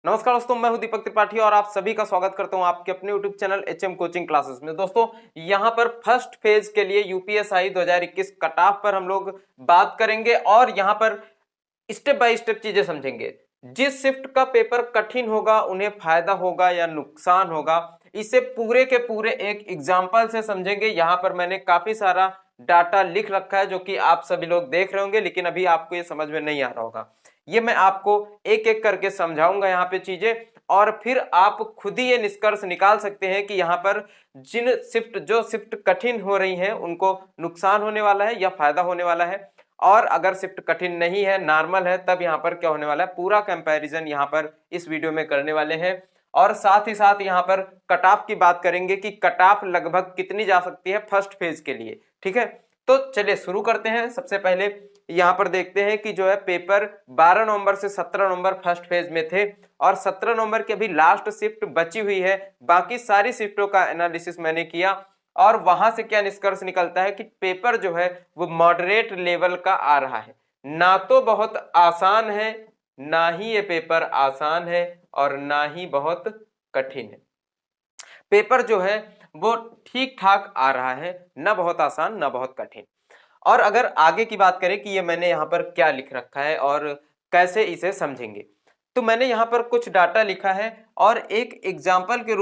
नमस्कार दोस्तों, मैं हूं दीपक त्रिपाठी और आप सभी का स्वागत करता हूं आपके अपने YouTube channel HM coaching classes में। दोस्तों, यहां पर फर्स्ट फेज के लिए यूपीएसआई 2021 कट ऑफ पर हम लोग बात करेंगे और यहां पर स्टेप बाय स्टेप चीजें समझेंगे। जिस शिफ्ट का पेपर कठिन होगा उन्हें फायदा होगा या नुकसान होगा, इसे पूरे के पूरे एक एग्जाम्पल से समझेंगे। यहां पर मैंने काफी सारा डाटा लिख रखा है जो कि आप सभी लोग देख रहे होंगे, लेकिन अभी आपको ये समझ में नहीं आ रहा होगा। ये मैं आपको एक एक करके समझाऊंगा यहाँ पे चीजें, और फिर आप खुद ही ये निष्कर्ष निकाल सकते हैं कि यहाँ पर जो शिफ्ट कठिन हो रही हैं उनको नुकसान होने वाला है या फायदा होने वाला है, और अगर शिफ्ट कठिन नहीं है, नॉर्मल है, तब यहाँ पर क्या होने वाला है। पूरा कंपैरिजन यहाँ पर इस वीडियो में करने वाले हैं, और साथ ही साथ यहाँ पर कट ऑफ की बात करेंगे कि कट ऑफ लगभग कितनी जा सकती है फर्स्ट फेज के लिए। ठीक है, तो चलिए शुरू करते हैं। सबसे पहले यहाँ पर देखते हैं कि जो है पेपर 12 नवंबर से 17 नवंबर फर्स्ट फेज में थे, और 17 नवंबर की अभी लास्ट शिफ्ट बची हुई है। बाकी सारी शिफ्टों का एनालिसिस मैंने किया, और वहां से क्या निष्कर्ष निकलता है कि पेपर जो है वो मॉडरेट लेवल का आ रहा है। ना तो बहुत आसान है, ना ही ये पेपर आसान है, और ना ही बहुत कठिन है। पेपर जो है वो ठीक ठाक आ रहा है, ना बहुत आसान ना बहुत कठिन। और अगर आगे की बात करें कि ये मैंने यहाँ पर क्या लिख रखा है और कैसे इसे समझेंगे, तो मैंने यहाँ पर कुछ डाटा लिखा है और एक एग्जाम्पल के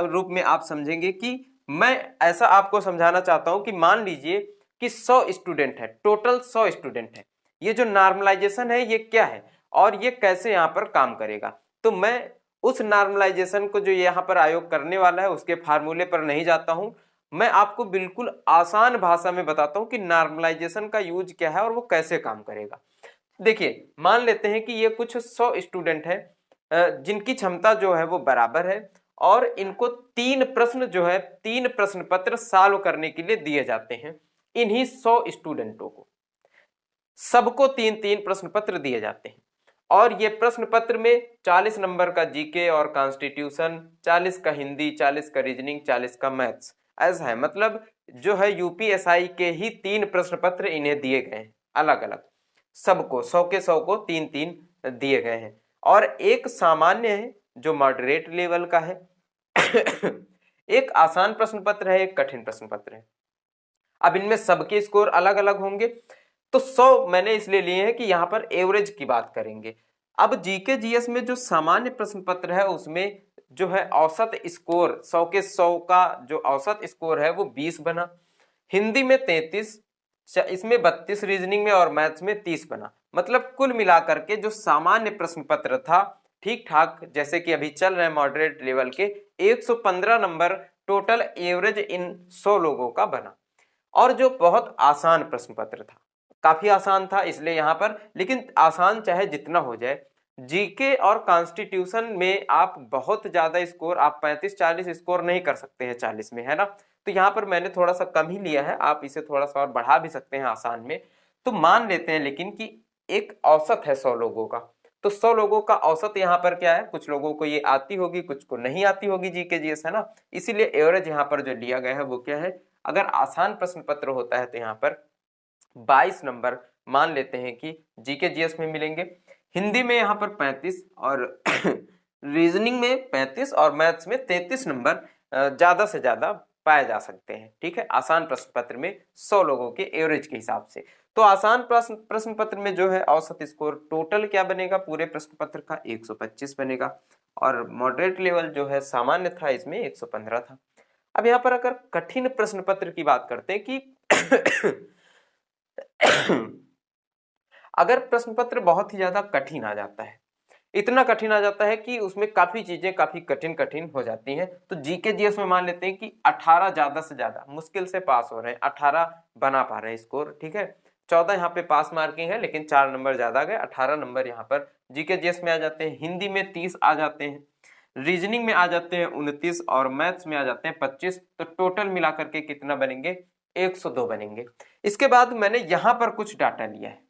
रूप में आप समझेंगे कि मैं ऐसा आपको समझाना चाहता हूं कि मान लीजिए कि 100 स्टूडेंट है, टोटल 100 स्टूडेंट है। ये जो नॉर्मलाइजेशन है ये क्या है और ये कैसे यहाँ पर काम करेगा, तो मैं उस नॉर्मलाइजेशन को जो यहाँ पर आयोग करने वाला है उसके फार्मूले पर नहीं जाता हूं। मैं आपको बिल्कुल आसान भाषा में बताता हूं कि नॉर्मलाइजेशन का यूज क्या है और वो कैसे काम करेगा। देखिए, मान लेते हैं कि ये कुछ 100 स्टूडेंट है जिनकी क्षमता जो है वो बराबर है, और इनको 3 प्रश्न जो है 3 प्रश्न पत्र सॉल्व करने के लिए दिए जाते हैं। इन्हीं 100 स्टूडेंटों को सबको 3-3 प्रश्न पत्र दिए जाते हैं, और ये प्रश्न पत्र में 40 नंबर का जीके और कॉन्स्टिट्यूशन, 40 का हिंदी, 40 का रीजनिंग, 40 का मैथ्स, ऐसा है। मतलब जो है यूपीएसआई के ही 3 प्रश्न पत्र इन्हें दिए गए हैं अलग अलग, सबको 100 के 100 को 3-3 दिए गए हैं, और एक सामान्य है जो मॉडरेट लेवल का है एक आसान प्रश्न पत्र है, एक कठिन प्रश्न पत्र है। अब इनमें सबके स्कोर अलग अलग होंगे, तो 100 मैंने इसलिए लिए हैं कि यहां पर एवरेज की बात करेंगे। अब जीके जीएस में जो सामान्य प्रश्न पत्र है उसमें जो है औसत स्कोर 100 के 100 का जो औसत स्कोर है वो 20 बना, हिंदी में 33, इसमें 32, रीजनिंग में और मैथ्स में 30 बना। मतलब कुल मिलाकर के जो सामान्य प्रश्न पत्र था ठीक ठाक जैसे कि अभी चल रहे मॉडरेट लेवल के 115 नंबर टोटल एवरेज इन 100 लोगों का बना। और जो बहुत आसान प्रश्न पत्र था, काफी आसान था इसलिए यहां पर, लेकिन आसान चाहे जितना हो जाए, जीके और कॉन्स्टिट्यूशन में आप बहुत ज्यादा स्कोर, आप 35-40 स्कोर नहीं कर सकते हैं 40 में, है ना। तो यहाँ पर मैंने थोड़ा सा कम ही लिया है, आप इसे थोड़ा सा और बढ़ा भी सकते हैं आसान में। तो मान लेते हैं लेकिन कि एक औसत है 100 लोगों का, तो 100 लोगों का औसत यहाँ पर क्या है, कुछ लोगों को ये आती होगी, कुछ को नहीं आती होगी जीके जीएस, है ना। इसीलिए एवरेज यहाँ पर जो लिया गया है वो क्या है, अगर आसान प्रश्न पत्र होता है तो यहाँ पर 22 नंबर मान लेते हैं कि जीके जीएस में मिलेंगे, हिंदी में यहाँ पर 35 और रीजनिंग में 35 और मैथ्स में 33 नंबर ज्यादा से ज्यादा पाए जा सकते हैं। ठीक है, आसान प्रश्न पत्र में 100 लोगों के एवरेज के हिसाब से। तो आसान प्रश्न पत्र में जो है औसत स्कोर टोटल क्या बनेगा, पूरे प्रश्न पत्र का 125 बनेगा, और मॉडरेट लेवल जो है सामान्य था इसमें 115 था। अब यहाँ पर अगर कठिन प्रश्न पत्र की बात करते हैं कि अगर प्रश्न पत्र बहुत ही ज्यादा कठिन आ जाता है, इतना कठिन आ जाता है कि उसमें काफी चीजें काफी कठिन कठिन हो जाती हैं, तो जीके जीएस में मान लेते हैं कि 18 ज्यादा से ज्यादा मुश्किल से पास हो रहे हैं, 18 बना पा रहे हैं स्कोर। ठीक है, 14 यहाँ पे पास मार्किंग है लेकिन 4 नंबर ज्यादा गए, 18 नंबर यहाँ पर जीके जीएस में आ जाते हैं। हिंदी में 30 आ जाते हैं, रीजनिंग में आ जाते हैं 29, और मैथ्स में आ जाते हैं 25। तो टोटल मिलाकर के कितना बनेंगे, 102 बनेंगे। इसके बाद मैंने यहां पर कुछ डाटा लिया है,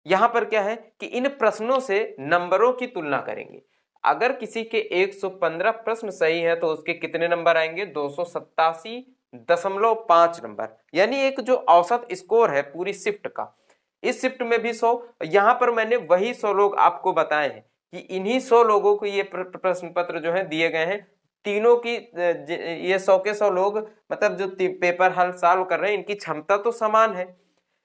यहां पर क्या है कि इन प्रश्नों से नंबरों की तुलना करेंगे। अगर किसी के 115 प्रश्न सही है तो उसके कितने नंबर आएंगे, 287.5 नंबर, यानी एक जो औसत स्कोर है पूरी शिफ्ट का। इस शिफ्ट में भी 100, यहां पर मैंने वही 100 लोग आपको बताए हैं कि इन्हीं 100 लोगों को ये प्रश्न पत्र जो है दिए गए हैं। तीनों की ये 100 के 100 लोग मतलब जो पेपर हल सॉल्व कर रहे हैं इनकी क्षमता तो समान है।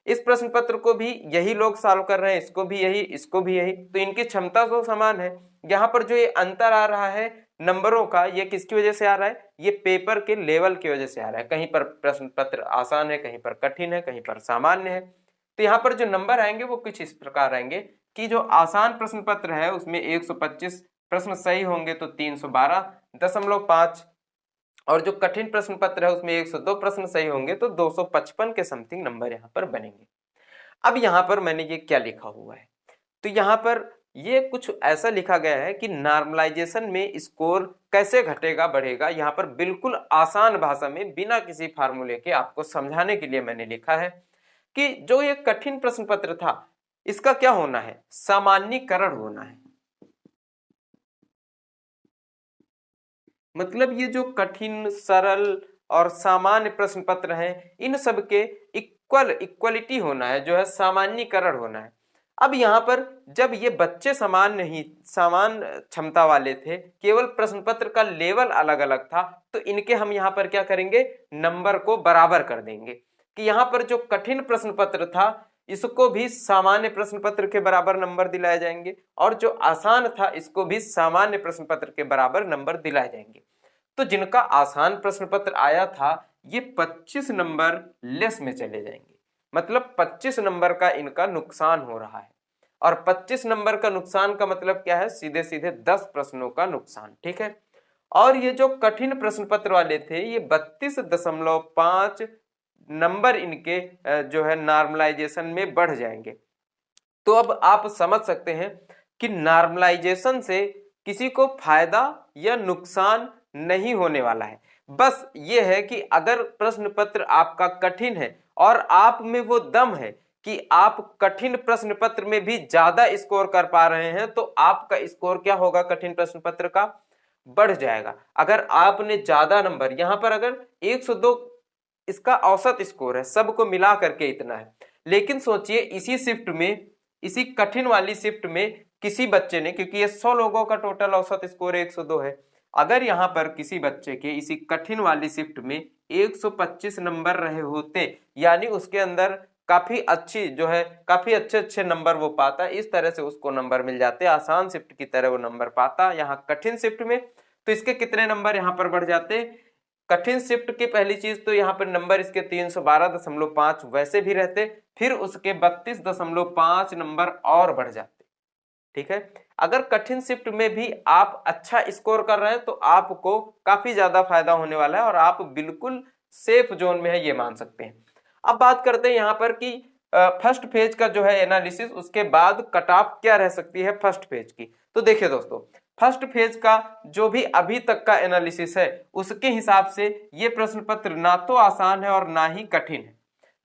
इस प्रश्न पत्र को भी यही लोग सॉल्व कर रहे हैं, इसको भी यही, इसको भी यही, तो इनकी क्षमता तो समान है। यहाँ पर जो ये अंतर आ रहा है नंबरों का, ये किसकी वजह से आ रहा है? ये पेपर के लेवल की वजह से आ रहा है। कहीं पर प्रश्न पत्र आसान है, कहीं पर कठिन है, कहीं पर सामान्य है। तो यहाँ पर जो नंबर आएंगे वो कुछ इस प्रकार आएंगे कि जो आसान प्रश्न पत्र है उसमें 125 प्रश्न सही होंगे तो 312.5, और जो कठिन प्रश्न पत्र है उसमें 102 प्रश्न सही होंगे तो 255 के समथिंग नंबर यहाँ पर बनेंगे। अब यहाँ पर मैंने ये क्या लिखा हुआ है, तो यहाँ पर ये कुछ ऐसा लिखा गया है कि नॉर्मलाइजेशन में स्कोर कैसे घटेगा बढ़ेगा। यहाँ पर बिल्कुल आसान भाषा में बिना किसी फार्मूले के आपको समझाने के लिए मैंने लिखा है कि जो ये कठिन प्रश्न पत्र था इसका क्या होना है? सामान्यीकरण होना है। मतलब ये जो कठिन, सरल और सामान्य प्रश्न पत्र हैं इन सब के इक्वलिटी होना है, जो है सामान्यीकरण होना है। अब यहाँ पर जब ये बच्चे समान क्षमता वाले थे, केवल प्रश्न पत्र का लेवल अलग अलग था, तो इनके हम यहाँ पर क्या करेंगे? नंबर को बराबर कर देंगे कि यहाँ पर जो कठिन प्रश्न पत्र था इसको भी सामान्य प्रश्न पत्र के बराबर नंबर दिलाए जाएंगे, और जो आसान था इसको भी सामान्य प्रश्न पत्र के बराबर नंबर दिलाए जाएंगे। तो जिनका आसान प्रश्न पत्र आया था ये 25 नंबर लेस में चले जाएंगे, मतलब 25 नंबर का इनका नुकसान हो रहा है। और 25 नंबर का नुकसान का मतलब क्या है? सीधे सीधे 10 प्रश्नों का नुकसान, ठीक है। और ये जो कठिन प्रश्न पत्र वाले थे ये 32.5 नंबर इनके जो है नॉर्मलाइजेशन में बढ़ जाएंगे। तो अब आप समझ सकते हैं कि नॉर्मलाइजेशन से किसी को फायदा या नुकसान नहीं होने वाला है। बस ये है कि अगर प्रश्न पत्र आपका कठिन है और आप में वो दम है कि आप कठिन प्रश्न पत्र में भी ज्यादा स्कोर कर पा रहे हैं, तो आपका स्कोर क्या होगा? कठिन प्रश्न पत्र का बढ़ जाएगा। अगर आपने ज्यादा नंबर, यहां पर अगर 102 इसका औसत स्कोर है, सबको मिला करके इतना है, लेकिन सोचिए इसी शिफ्ट में, इसी कठिन वाली शिफ्ट में किसी बच्चे ने, क्योंकि ये 100 लोगों का टोटल औसत स्कोर 102 है, अगर यहां पर किसी बच्चे के इसी कठिन वाली शिफ्ट में 125 नंबर रहे होते, यानी उसके अंदर काफी अच्छी जो है काफी अच्छे अच्छे नंबर वो पाता, इस तरह से उसको नंबर मिल जाते, आसान शिफ्ट की तरह वो नंबर पाता यहाँ कठिन शिफ्ट में, तो इसके कितने नंबर यहाँ पर बढ़ जाते? कठिन शिफ्ट की पहली चीज तो यहाँ पर नंबर इसके 312.5 वैसे भी रहते, फिर उसके 32.5 नंबर और बढ़ जाते, ठीक है। अगर कठिन शिफ्ट में भी आप अच्छा स्कोर कर रहे हैं तो आपको काफी ज्यादा फायदा होने वाला है और आप बिल्कुल सेफ जोन में है, ये मान सकते हैं। अब बात करते हैं यहाँ पर कि फर्स्ट फेज का जो है एनालिसिस, उसके बाद कट ऑफ क्या रह सकती है फर्स्ट फेज की। तो देखिए दोस्तों, फर्स्ट फेज का जो भी अभी तक का एनालिसिस है उसके हिसाब से ये प्रश्न पत्र ना तो आसान है और ना ही कठिन है,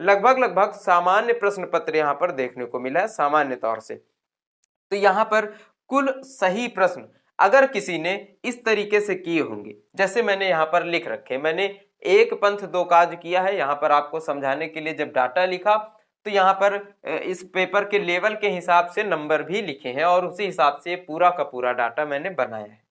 लगभग सामान्य प्रश्न पत्र यहाँ पर देखने को मिला है सामान्य तौर से। तो यहाँ पर कुल सही प्रश्न अगर किसी ने इस तरीके से किए होंगे, जैसे मैंने यहाँ पर लिख रखे, मैंने एक पंथ दो काज किया है, यहाँ पर आपको समझाने के लिए जब डाटा लिखा तो यहाँ पर इस पेपर के लेवल के हिसाब से नंबर भी लिखे हैं और उसी हिसाब से पूरा का पूरा डाटा मैंने बनाया है।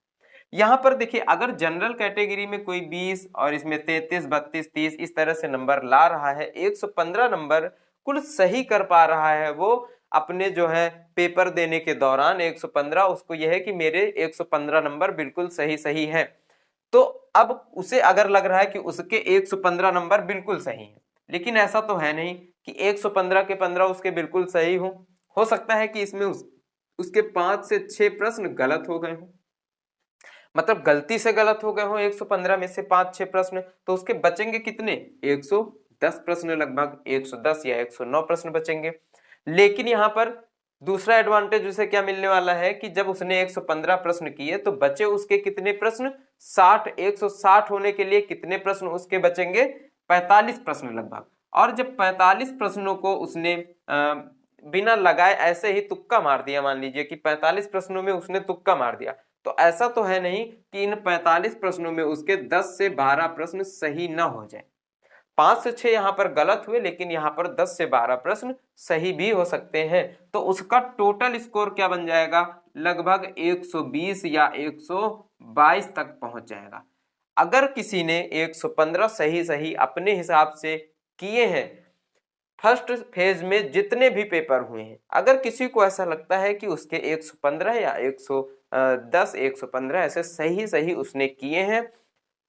यहाँ पर देखिए, अगर जनरल कैटेगरी में कोई 20 और इसमें 33, 32, 30 इस तरह से नंबर ला रहा है, 115 नंबर कुल सही कर पा रहा है वो अपने जो है पेपर देने के दौरान 115, उसको यह है कि मेरे 115 नंबर बिल्कुल सही सही है, तो अब उसे अगर लग रहा है कि उसके 115 नंबर बिल्कुल सही है, लेकिन ऐसा तो है नहीं कि 115 के 15 उसके बिल्कुल सही हो सकता है कि इसमें उसके 5 से 6 प्रश्न गलत हो गए हो, मतलब गलती से गलत हो गए हो 115 में से 5-6 प्रश्न, तो उसके बचेंगे कितने? 110 प्रश्न, लगभग 110 या 109 प्रश्न बचेंगे। लेकिन यहाँ पर दूसरा एडवांटेज उसे क्या मिलने वाला है कि जब उसने 115 प्रश्न किए तो बचे उसके कितने प्रश्न? 60। 160 होने के लिए कितने प्रश्न उसके बचेंगे? 45 प्रश्न लगभग। और जब 45 प्रश्नों को उसने बिना लगाए ऐसे ही तुक्का मार दिया, मान लीजिए कि 45 प्रश्नों में उसने तुक्का मार दिया, तो ऐसा तो है नहीं कि इन 45 प्रश्नों में उसके 10 से 12 प्रश्न सही ना हो जाए। 5 से 6 यहाँ पर गलत हुए, लेकिन यहाँ पर 10 से 12 प्रश्न सही भी हो सकते हैं। तो उसका टोटल स्कोर क्या बन जाएगा, लगभग 120 या 122 तक पहुंच जाएगा। अगर किसी ने 115 सही सही अपने हिसाब से किए हैं, फर्स्ट फेज में जितने भी पेपर हुए हैं, अगर किसी को ऐसा लगता है कि उसके 115 या 110 115 ऐसे सही सही उसने किए हैं,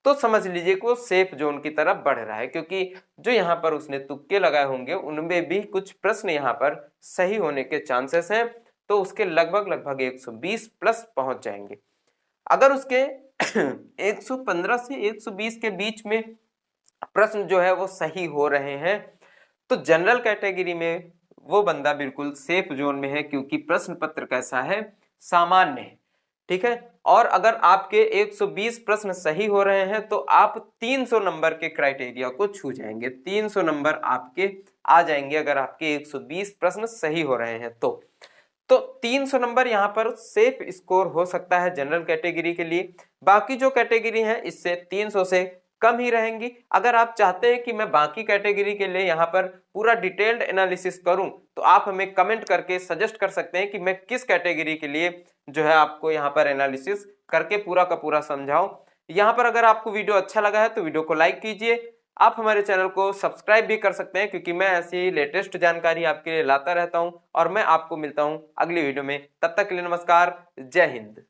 तो समझ लीजिए कि वो सेफ जोन की तरफ बढ़ रहा है, क्योंकि जो यहाँ पर उसने तुक्के लगाए होंगे उनमें भी कुछ प्रश्न यहाँ पर सही होने के चांसेस हैं, तो उसके लगभग 120 प्लस पहुंच जाएंगे। अगर उसके 115 से 120 के बीच में प्रश्न जो है वो सही हो रहे हैं, तो जनरल कैटेगरी में वो बंदा बिल्कुल सेफ जोन में है, क्योंकि प्रश्न पत्र कैसा है, सामान्य है। ठीक है, और अगर आपके 120 प्रश्न सही हो रहे हैं तो आप 300 नंबर के क्राइटेरिया को छू जाएंगे, 300 नंबर आपके आ जाएंगे अगर आपके 120 प्रश्न सही हो रहे हैं तो 300 नंबर यहाँ पर सेफ स्कोर हो सकता है जनरल कैटेगरी के लिए। बाकी जो कैटेगरी है इससे 300 से कम ही रहेंगी। अगर आप चाहते हैं कि मैं बाकी कैटेगरी के लिए यहाँ पर पूरा डिटेल्ड एनालिसिस करूं, तो आप हमें कमेंट करके सजेस्ट कर सकते हैं कि मैं किस कैटेगरी के लिए जो है आपको यहाँ पर एनालिसिस करके पूरा का पूरा समझाऊं। यहाँ पर अगर आपको वीडियो अच्छा लगा है तो वीडियो को लाइक कीजिए। आप हमारे चैनल को सब्सक्राइब भी कर सकते हैं, क्योंकि मैं ऐसी लेटेस्ट जानकारी आपके लिए लाता रहता हूं। और मैं आपको मिलता हूं अगली वीडियो में, तब तक के लिए नमस्कार, जय हिंद।